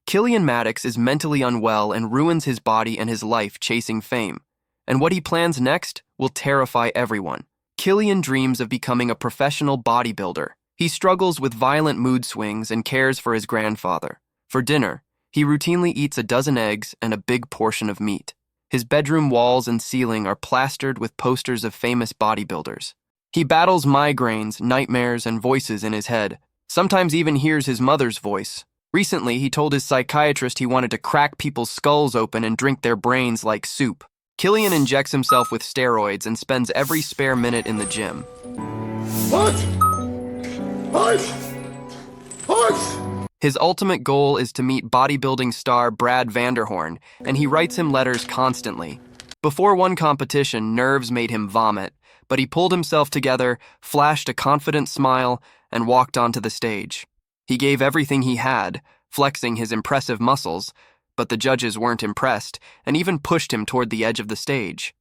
Killian Maddox is mentally unwell and ruins his body and his life chasing fame. And what he plans next will terrify everyone. Killian dreams of becoming a professional bodybuilder. He struggles with violent mood swings and cares for his grandfather. For dinner, he routinely eats a dozen eggs and a big portion of meat. His bedroom walls and ceiling are plastered with posters of famous bodybuilders. He battles migraines, nightmares, and voices in his head. Sometimes even hears his mother's voice. Recently, he told his psychiatrist he wanted to crack people's skulls open and drink their brains like soup. Killian injects himself with steroids and spends every spare minute in the gym. His ultimate goal is to meet bodybuilding star Brad Vanderhorn, and he writes him letters constantly. Before one competition, nerves made him vomit, but he pulled himself together, flashed a confident smile, and walked onto the stage. He gave everything he had, flexing his impressive muscles, but the judges weren't impressed and even pushed him toward the edge of the stage.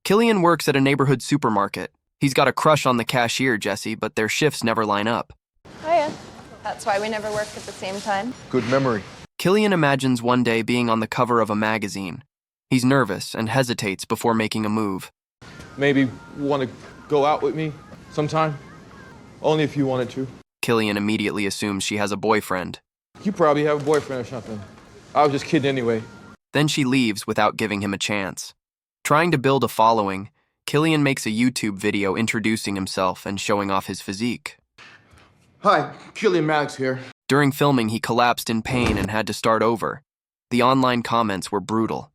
Killian works at a neighborhood supermarket. He's got a crush on the cashier, Jesse, but their shifts never line up. Hiya. That's why we never work at the same time. Good memory. Killian imagines one day being on the cover of a magazine. He's nervous and hesitates before making a move. Maybe want to go out with me sometime? Only if you wanted to. Killian immediately assumes she has a boyfriend. You probably have a boyfriend or something. I was just kidding anyway. Then she leaves without giving him a chance. Trying to build a following, Killian makes a YouTube video introducing himself and showing off his physique. Hi, Killian Maddox here. During filming, he collapsed in pain and had to start over. The online comments were brutal.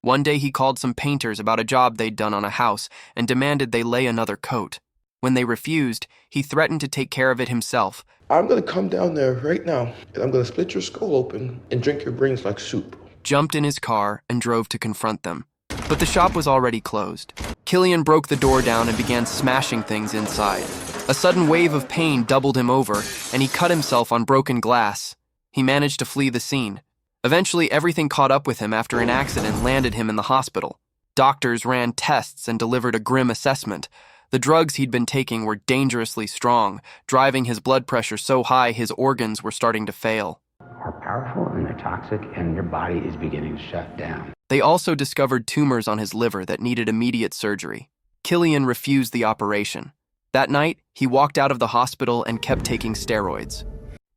One day he called some painters about a job they'd done on a house and demanded they lay another coat. When they refused, he threatened to take care of it himself. I'm gonna come down there right now, and I'm gonna split your skull open and drink your brains like soup. Jumped in his car and drove to confront them. But the shop was already closed. Killian broke the door down and began smashing things inside. A sudden wave of pain doubled him over, and he cut himself on broken glass. He managed to flee the scene. Eventually, everything caught up with him after an accident landed him in the hospital. Doctors ran tests and delivered a grim assessment. The drugs he'd been taking were dangerously strong, driving his blood pressure so high his organs were starting to fail. Are powerful and they're toxic, and your body is beginning to shut down. They also discovered tumors on his liver that needed immediate surgery. Killian refused the operation. That night, he walked out of the hospital and kept taking steroids.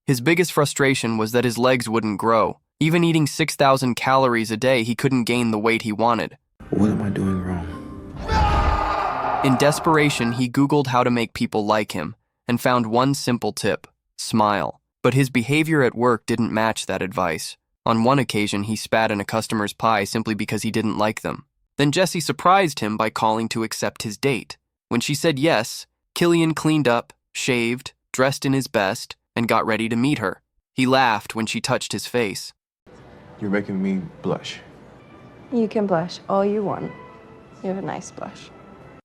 His biggest frustration was that his legs wouldn't grow. Even eating 6,000 calories a day, he couldn't gain the weight he wanted. What am I doing wrong? In desperation, he Googled how to make people like him and found one simple tip: smile. But his behavior at work didn't match that advice. On one occasion, he spat in a customer's pie simply because he didn't like them. Then Jessie surprised him by calling to accept his date. When she said yes, Killian cleaned up, shaved, dressed in his best, and got ready to meet her. He laughed when she touched his face. You're making me blush. You can blush all you want. You have a nice blush.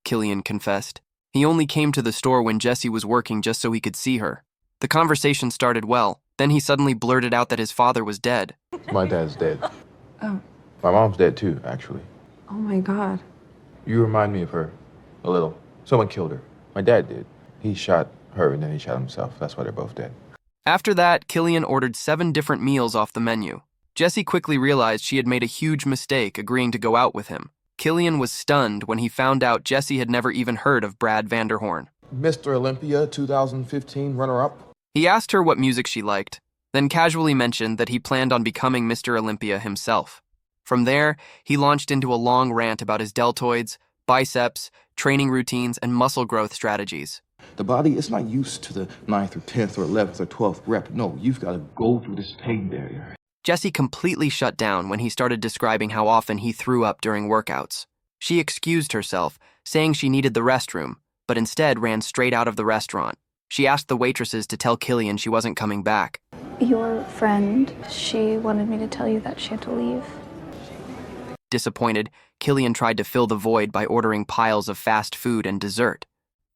Killian confessed. He only came to the store when Jessie was working just so he could see her. The conversation started well. Then he suddenly blurted out that his father was dead. My dad's dead. Oh. My mom's dead too, actually. Oh my God. You remind me of her. A little. Someone killed her. My dad did. He shot her and then he shot himself. That's why they're both dead. After that, Killian ordered 7 different meals off the menu. Jessie quickly realized she had made a huge mistake agreeing to go out with him. Killian was stunned when he found out Jessie had never even heard of Brad Vanderhorn. Mr. Olympia 2015 runner-up. He asked her what music she liked, then casually mentioned that he planned on becoming Mr. Olympia himself. From there, he launched into a long rant about his deltoids, biceps, training routines, and muscle growth strategies. The body is not used to the 9th or 10th or 11th or 12th rep. No, you've got to go through this pain barrier. Jessie completely shut down when he started describing how often he threw up during workouts. She excused herself, saying she needed the restroom, but instead ran straight out of the restaurant. She asked the waitresses to tell Killian she wasn't coming back. Your friend, she wanted me to tell you that she had to leave. Disappointed, Killian tried to fill the void by ordering piles of fast food and dessert.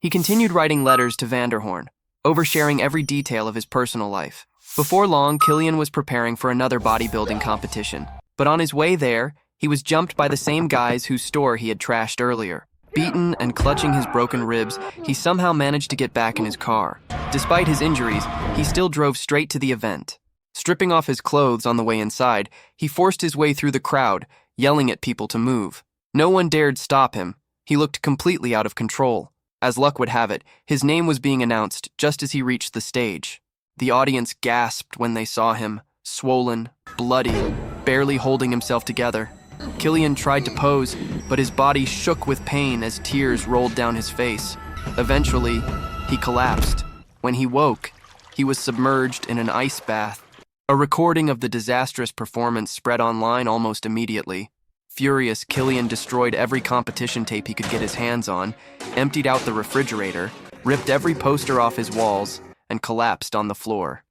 He continued writing letters to Vanderhorn, oversharing every detail of his personal life. Before long, Killian was preparing for another bodybuilding competition. But on his way there, he was jumped by the same guys whose store he had trashed earlier. Beaten and clutching his broken ribs, he somehow managed to get back in his car. Despite his injuries, he still drove straight to the event. Stripping off his clothes on the way inside, he forced his way through the crowd, yelling at people to move. No one dared stop him. He looked completely out of control. As luck would have it, his name was being announced just as he reached the stage. The audience gasped when they saw him, swollen, bloody, barely holding himself together. Killian tried to pose, but his body shook with pain as tears rolled down his face. Eventually, he collapsed. When he woke, he was submerged in an ice bath. A recording of the disastrous performance spread online almost immediately. Furious, Killian destroyed every competition tape he could get his hands on, emptied out the refrigerator, ripped every poster off his walls, and collapsed on the floor.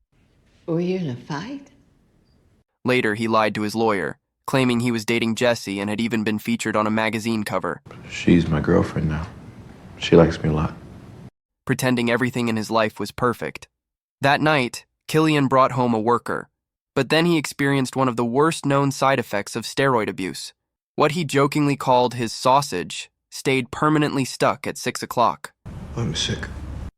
Were you in a fight? Later, he lied to his lawyer, claiming he was dating Jessie and had even been featured on a magazine cover. She's my girlfriend now. She likes me a lot. Pretending everything in his life was perfect. That night, Killian brought home a worker, but then he experienced one of the worst-known side effects of steroid abuse. What he jokingly called his sausage stayed permanently stuck at 6 o'clock. I'm sick.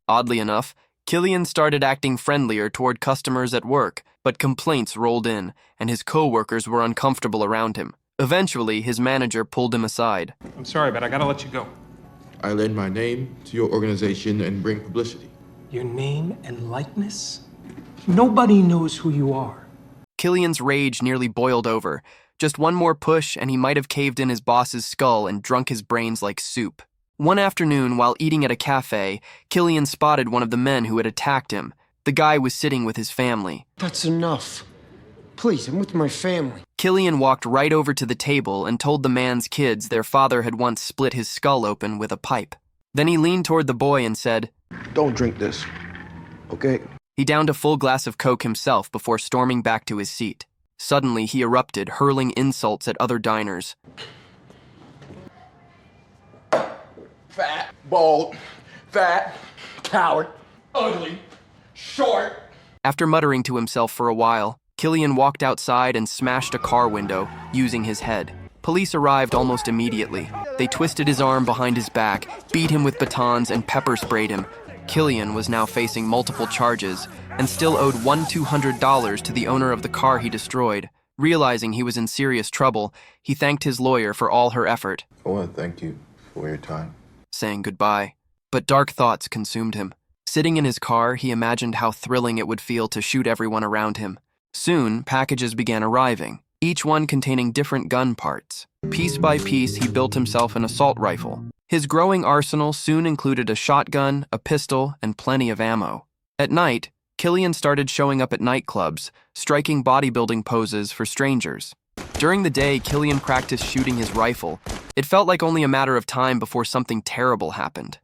Oddly enough, Killian started acting friendlier toward customers at work, but complaints rolled in, and his co-workers were uncomfortable around him. Eventually, his manager pulled him aside. I'm sorry, but I gotta let you go. I lend my name to your organization and bring publicity. Your name and likeness? Nobody knows who you are. Killian's rage nearly boiled over. Just one more push, and he might have caved in his boss's skull and drunk his brains like soup. One afternoon, while eating at a cafe, Killian spotted one of the men who had attacked him. The guy was sitting with his family. That's enough. Please, I'm with my family. Killian walked right over to the table and told the man's kids their father had once split his skull open with a pipe. Then he leaned toward the boy and said, Don't drink this, okay? He downed a full glass of Coke himself before storming back to his seat. Suddenly, he erupted, hurling insults at other diners. Fat, bald, fat, coward, ugly, short. After muttering to himself for a while, Killian walked outside and smashed a car window, using his head. Police arrived almost immediately. They twisted his arm behind his back, beat him with batons, and pepper sprayed him. Killian was now facing multiple charges and still owed $200 to the owner of the car he destroyed. Realizing he was in serious trouble, he thanked his lawyer for all her effort. I want to thank you for your time. Saying goodbye. But dark thoughts consumed him. Sitting in his car, he imagined how thrilling it would feel to shoot everyone around him. Soon, packages began arriving, each one containing different gun parts. Piece by piece, he built himself an assault rifle. His growing arsenal soon included a shotgun, a pistol, and plenty of ammo. At night, Killian started showing up at nightclubs, striking bodybuilding poses for strangers. During the day, Killian practiced shooting his rifle. It felt like only a matter of time before something terrible happened.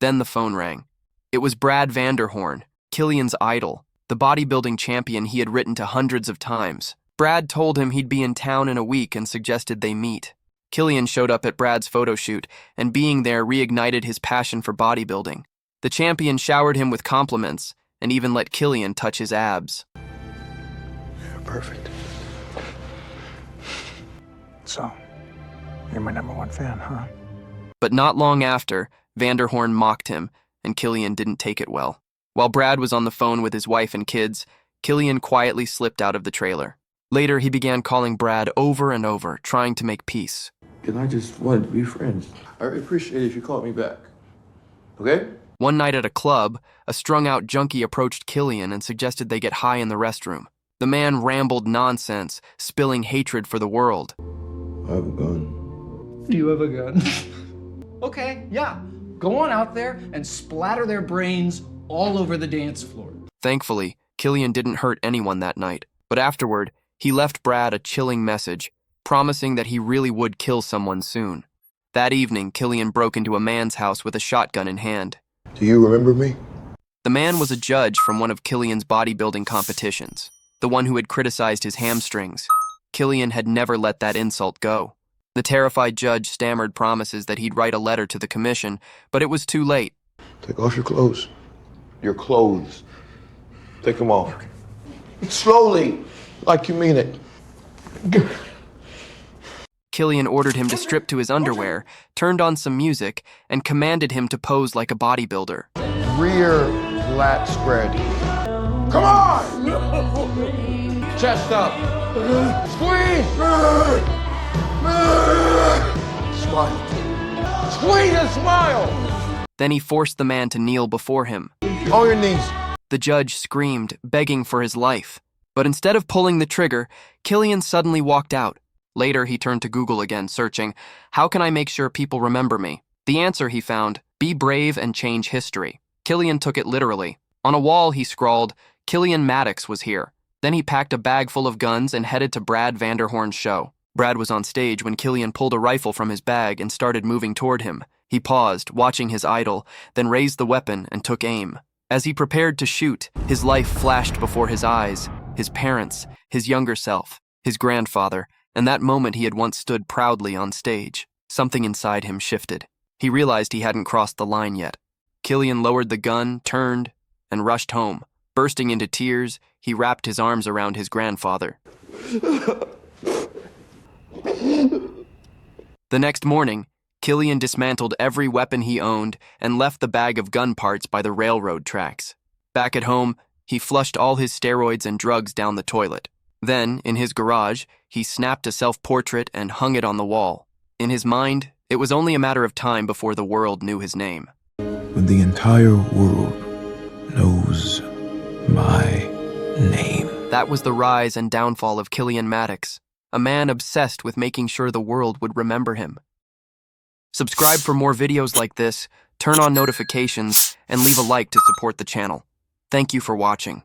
Then the phone rang. It was Brad Vanderhorn, Killian's idol, the bodybuilding champion he had written to hundreds of times. Brad told him he'd be in town in a week and suggested they meet. Killian showed up at Brad's photo shoot, and being there reignited his passion for bodybuilding. The champion showered him with compliments, and even let Killian touch his abs. You're perfect. So, you're my #1 fan, huh? But not long after, Vanderhorn mocked him, and Killian didn't take it well. While Brad was on the phone with his wife and kids, Killian quietly slipped out of the trailer. Later, he began calling Brad over and over, trying to make peace. And I just wanted to be friends. I really appreciate it if you called me back. Okay? One night at a club, a strung-out junkie approached Killian and suggested they get high in the restroom. The man rambled nonsense, spilling hatred for the world. I have a gun. Do you have a gun? Okay, yeah. Go on out there and splatter their brains all over the dance floor. Thankfully, Killian didn't hurt anyone that night, but afterward, he left Brad a chilling message, promising that he really would kill someone soon. That evening, Killian broke into a man's house with a shotgun in hand. Do you remember me? The man was a judge from one of Killian's bodybuilding competitions, the one who had criticized his hamstrings. Killian had never let that insult go. The terrified judge stammered promises that he'd write a letter to the commission, but it was too late. Take off your clothes. Your clothes. Take them off. Slowly, like you mean it. Killian ordered him to strip to his underwear, turned on some music, and commanded him to pose like a bodybuilder. Rear lat spread. Come on! Chest up. Squeeze! Smile. Squeeze and smile! Then he forced the man to kneel before him. On your knees. The judge screamed, begging for his life. But instead of pulling the trigger, Killian suddenly walked out. Later, he turned to Google again, searching, "How can I make sure people remember me?" The answer he found, "Be brave and change history." Killian took it literally. On a wall, he scrawled, "Killian Maddox was here." Then he packed a bag full of guns and headed to Brad Vanderhorn's show. Brad was on stage when Killian pulled a rifle from his bag and started moving toward him. He paused, watching his idol, then raised the weapon and took aim. As he prepared to shoot, his life flashed before his eyes. His parents, his younger self, his grandfather, and that moment he had once stood proudly on stage. Something inside him shifted. He realized he hadn't crossed the line yet. Killian lowered the gun, turned, and rushed home. Bursting into tears, he wrapped his arms around his grandfather. The next morning, Killian dismantled every weapon he owned and left the bag of gun parts by the railroad tracks. Back at home, he flushed all his steroids and drugs down the toilet. Then, in his garage, he snapped a self-portrait and hung it on the wall. In his mind, it was only a matter of time before the world knew his name. When the entire world knows my name. That was the rise and downfall of Killian Maddox, a man obsessed with making sure the world would remember him. Subscribe for more videos like this, turn on notifications, and leave a like to support the channel. Thank you for watching.